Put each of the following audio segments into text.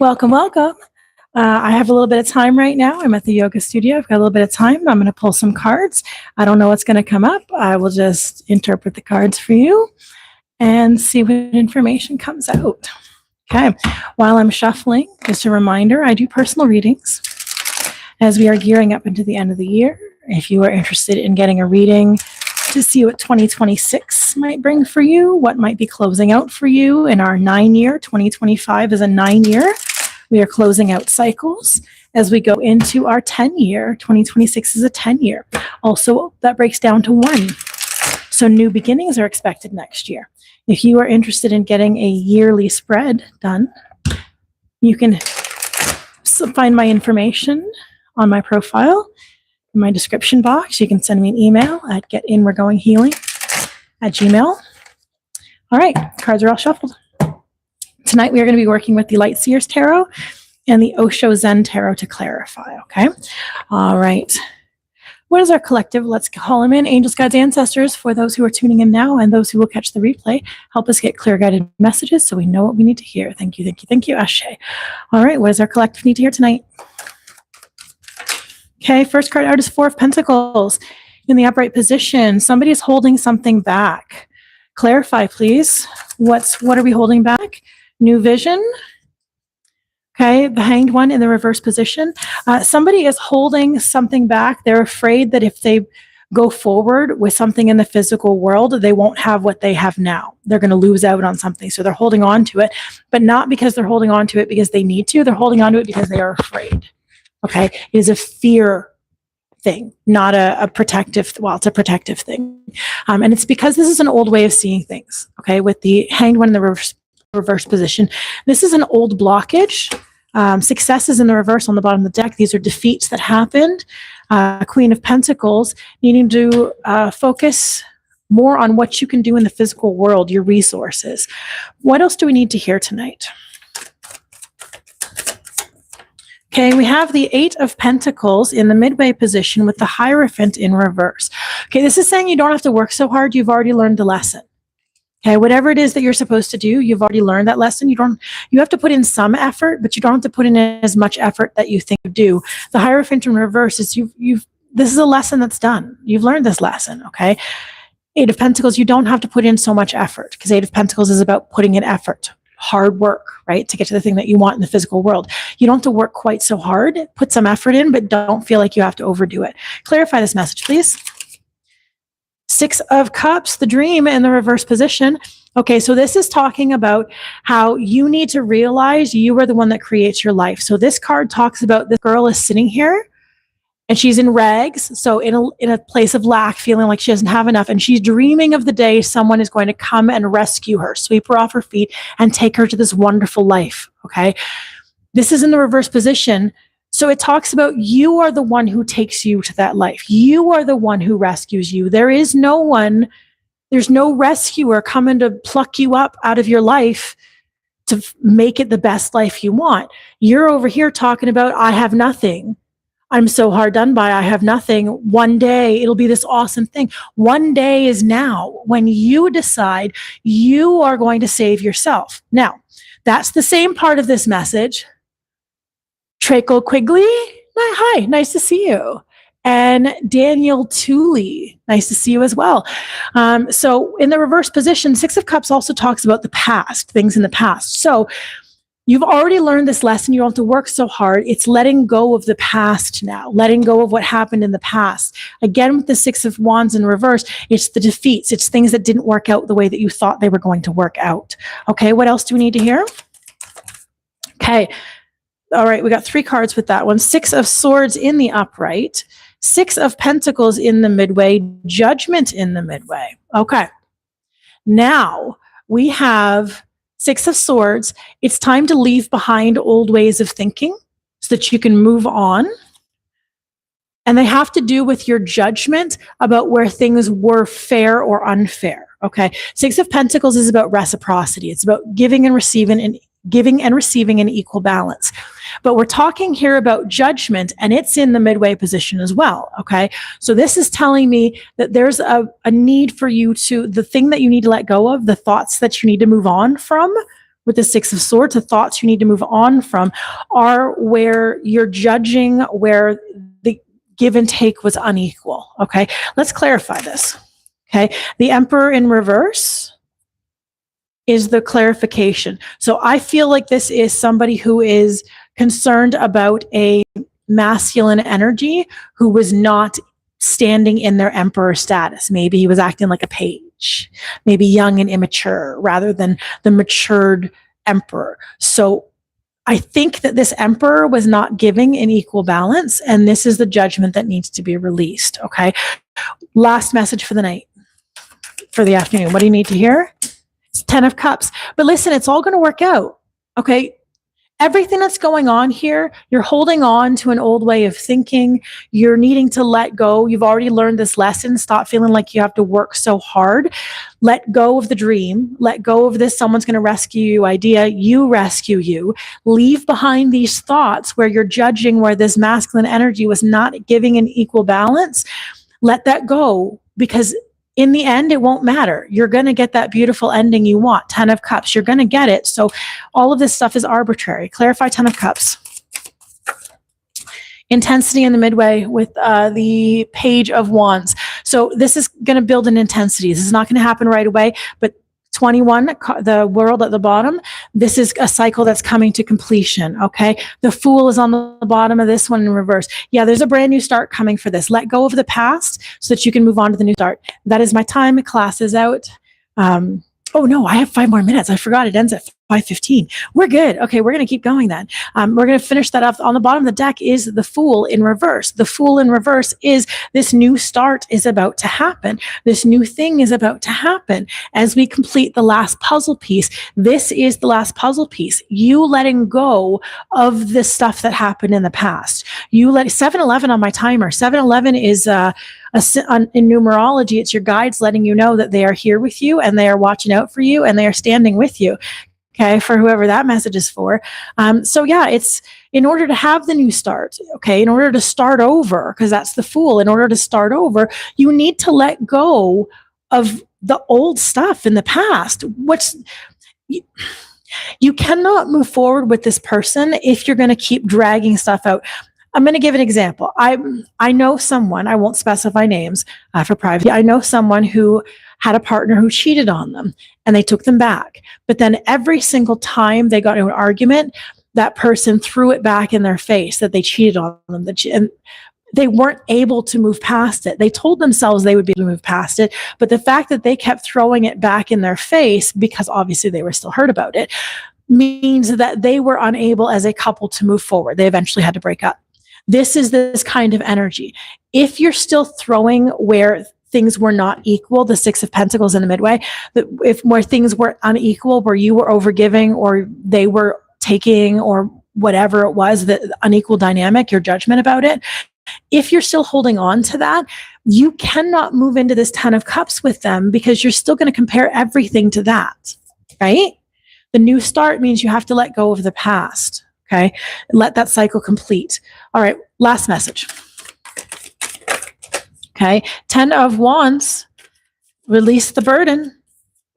Welcome, welcome. I have a little bit of time right now. I'm at the yoga studio. I've got a little bit of time. I'm going to pull some cards. I don't know what's going to come up. I will just interpret the cards for you and see what information comes out. Okay. While I'm shuffling, just a reminder, I do personal readings as we are gearing up into the end of the year. If you are interested in getting a reading to see what 2026 might bring for you, what might be closing out for you in our 9-year, 2025 is a 9-year. We are closing out cycles as we go into our 10-year. 2026 is a 10-year. Also, that breaks down to 1. So new beginnings are expected next year. If you are interested in getting a yearly spread done, you can find my information on my profile in my description box. You can send me an email at getinweregoinghealing@gmail. All right, cards are all shuffled. Tonight we are going to be working with the Light Seers Tarot and the Osho Zen Tarot to clarify, okay? All right. What is our collective? Let's call them in. Angels, guides, ancestors, for those who are tuning in now and those who will catch the replay, help us get clear guided messages so we know what we need to hear. Thank you, thank you, thank you, Ashe. All right, what does our collective need to hear tonight? Okay, first card out is 4 of Pentacles in the upright position. Somebody is holding something back. Clarify, please. What are we holding back? New vision. Okay, the Hanged One in the reverse position. Somebody is holding something back. They're afraid that if they go forward with something in the physical world, they won't have what they have now. They're going to lose out on something. So they're holding on to it, but not because they're holding on to it because they need to. They're holding on to it because they are afraid. Okay, it is a fear thing, not a protective, well, it's a protective thing. And it's because this is an old way of seeing things, okay, with the Hanged One in the reverse position. This is an old blockage. Success is in the reverse on the bottom of the deck. These are defeats that happened. Queen of Pentacles, needing to focus more on what you can do in the physical world, your resources. What else do we need to hear tonight? Okay, we have the 8 of Pentacles in the midway position with the Hierophant in reverse. Okay, this is saying you don't have to work so hard. You've already learned the lesson. Okay, whatever it is that you're supposed to do, you've already learned that lesson. You have to put in some effort, but you don't have to put in as much effort that you think you do. The Hierophant in reverse is this is a lesson that's done. You've learned this lesson, okay? 8 of Pentacles, you don't have to put in so much effort because 8 of Pentacles is about putting in effort. Hard work, right? To get to the thing that you want in the physical world. You don't have to work quite so hard. Put some effort in, but don't feel like you have to overdo it. Clarify this message, please. 6 of Cups, the Dream in the reverse position. Okay, so this is talking about how you need to realize you are the one that creates your life. So this card talks about this girl is sitting here and she's in rags, so in a place of lack, feeling like she doesn't have enough, and she's dreaming of the day someone is going to come and rescue her, sweep her off her feet, and take her to this wonderful life, okay? This is in the reverse position, so it talks about you are the one who takes you to that life. You are the one who rescues you. There's no rescuer coming to pluck you up out of your life to make it the best life you want. You're over here talking about, I have nothing. I'm so hard done by. I have nothing. One day it'll be this awesome thing. One day is now when you decide you are going to save yourself. Now, that's the same part of this message. Traco Quigley, hi, nice to see you. And Daniel Tooley, nice to see you as well. So in the reverse position, 6 of Cups also talks about the past, things in the past. So you've already learned this lesson. You don't have to work so hard. It's letting go of the past now, letting go of what happened in the past. Again, with the 6 of Wands in reverse, it's the defeats. It's things that didn't work out the way that you thought they were going to work out. Okay, what else do we need to hear? Okay, all right, we got 3 cards with that one. 6 of Swords in the upright, 6 of Pentacles in the midway, Judgment in the midway. Okay, now we have 6 of Swords. It's time to leave behind old ways of thinking so that you can move on. And they have to do with your judgment about where things were fair or unfair. Okay. 6 of Pentacles is about reciprocity. It's about giving and receiving in equal balance. But we're talking here about judgment, and it's in the midway position as well. Okay. So this is telling me that there's a need for you to, the thing that you need to let go of, the thoughts that you need to move on from, with the Six of Swords, the thoughts you need to move on from are where you're judging, where the give and take was unequal. Okay, let's clarify this. Okay, the Emperor in reverse is the clarification. So I feel like this is somebody who is concerned about a masculine energy who was not standing in their emperor status. Maybe he was acting like a page, maybe young and immature rather than the matured emperor. So I think that this emperor was not giving an equal balance, and this is the judgment that needs to be released. Okay. Last message for the night, for the afternoon. What do you need to hear? It's 10 of Cups. But listen, it's all going to work out. Okay. Everything that's going on here, you're holding on to an old way of thinking. You're needing to let go. You've already learned this lesson. Stop feeling like you have to work so hard. Let go of the dream. Let go of this someone's going to rescue you idea. You rescue you. Leave behind these thoughts where you're judging, where this masculine energy was not giving an equal balance. Let that go, because in the end, it won't matter. You're going to get that beautiful ending you want. 10 of Cups. You're going to get it. So all of this stuff is arbitrary. Clarify 10 of Cups. Intensity in the midway with the Page of Wands. So this is going to build an intensity. This is not going to happen right away, but 21, the World at the bottom, this is a cycle that's coming to completion, okay? The Fool is on the bottom of this one in reverse. Yeah, there's a brand new start coming for this. Let go of the past so that you can move on to the new start. That is my time. Class is out. Oh no, I have 5 more minutes. I forgot it ends at 5:15. We're good. Okay, we're going to keep going then. We're going to finish that up. On the bottom of the deck is the Fool in reverse. The Fool in reverse is this new start is about to happen. This new thing is about to happen as we complete the last puzzle piece. This is the last puzzle piece. You letting go of the stuff that happened in the past. You let 7-11 on my timer. 7-11 is in numerology, it's your guides letting you know that they are here with you and they are watching out for you and they are standing with you. Okay, for whoever that message is for. So yeah, it's in order to have the new start, okay, in order to start over, because that's the Fool, in order to start over, you need to let go of the old stuff in the past. You cannot move forward with this person if you're going to keep dragging stuff out. I'm going to give an example. I know someone, I won't specify names for privacy. I know someone who had a partner who cheated on them and they took them back. But then every single time they got into an argument, that person threw it back in their face that they cheated on them. And they weren't able to move past it. They told themselves they would be able to move past it. But the fact that they kept throwing it back in their face, because obviously they were still hurt about it, means that they were unable as a couple to move forward. They eventually had to break up. This is this kind of energy. If you're still throwing where things were not equal, the Six of Pentacles in the midway, where things were unequal, where you were overgiving or they were taking or whatever it was, the unequal dynamic, your judgment about it, if you're still holding on to that, you cannot move into this 10 of Cups with them because you're still going to compare everything to that, right? The new start means you have to let go of the past. Okay, let that cycle complete. All right, last message. Okay, 10 of Wands, release the burden.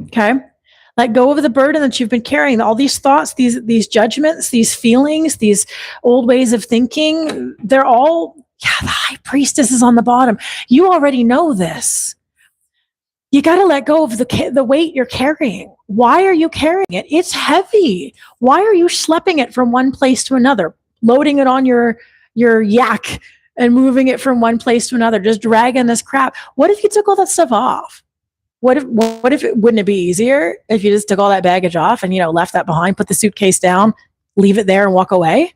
Okay, let go of the burden that you've been carrying. All these thoughts, these judgments, these feelings, these old ways of thinking, they're all, the High Priestess is on the bottom. You already know this. You got to let go of the weight you're carrying. Why are you carrying it? It's heavy. Why are you schlepping it from one place to another, loading it on your yak and moving it from one place to another, just dragging this crap? What if you took all that stuff off? What if wouldn't it be easier if you just took all that baggage off and, left that behind, put the suitcase down, leave it there and walk away?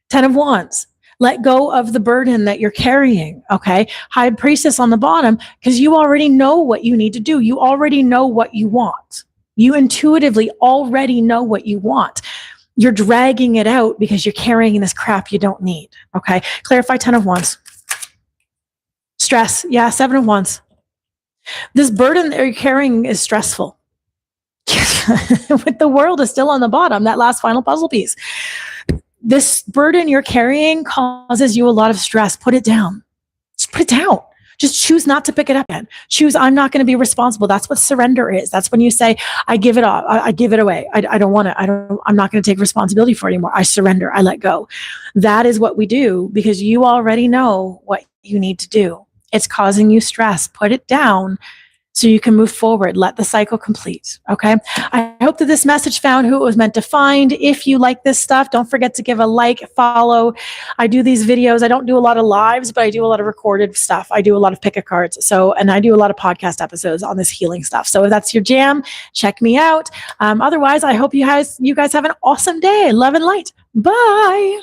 10 of Wands. Let go of the burden that you're carrying, okay? High Priestess on the bottom, because you already know what you need to do. You already know what you want. You intuitively already know what you want. You're dragging it out because you're carrying this crap you don't need, okay? Clarify 10 of Wands. Stress, yeah, 7 of Wands. This burden that you're carrying is stressful. But the World is still on the bottom, that last final puzzle piece. This burden you're carrying causes you a lot of stress. Put it down. Just put it down. Just choose not to pick it up again. Choose, I'm not going to be responsible. That's what surrender is. That's when you say, I give it up. I give it away. I don't want to, I'm not going to take responsibility for it anymore. I surrender. I let go. That is what we do because you already know what you need to do. It's causing you stress. Put it down so you can move forward. Let the cycle complete. Okay. I hope that this message found who it was meant to find. If you like this stuff, don't forget to give a like, follow. I do these videos. I don't do a lot of lives, but I do a lot of recorded stuff. I do a lot of pick a cards. And I do a lot of podcast episodes on this healing stuff. So if that's your jam, check me out. Otherwise, I hope you guys have an awesome day. Love and light. Bye.